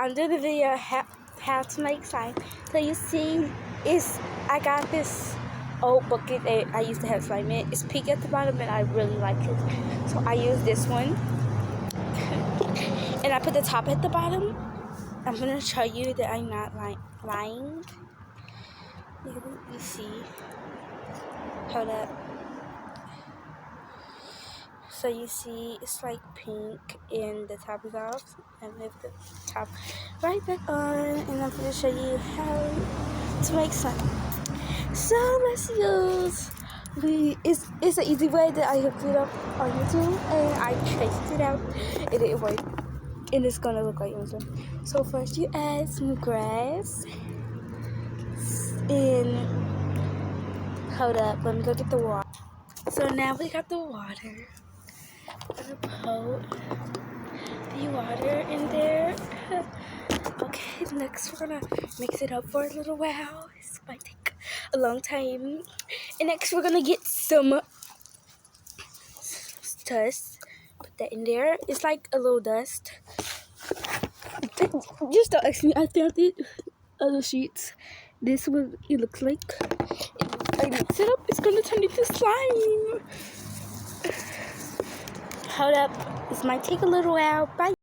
under the video how to make slime. So you see, I got this old bucket that I used to have slime in. It's pink at the bottom and I really like it. So I use this one. And I put the top at the bottom. I'm going to show you that I'm not lying. You see. Hold up. So you see, it's like pink and the top is off. I lift the top right back on, and I'm going to show you how to make slime. So let's use, it's an easy way that I hooked it up on YouTube, and I traced it out, and it worked. And it's going to look like Amazon. So first you add some grass, and hold up, let me go get the water. So now we got the water. I'm gonna put the water in there. Okay, next we're gonna mix it up for a little while. This might take a long time. And next we're gonna get some dust. Put that in there. It's like a little dust. Just don't ask me. I found it. Other sheets. This is what it looks like. If I mix it up, it's gonna turn into slime. Hold up, this might take a little while. Bye.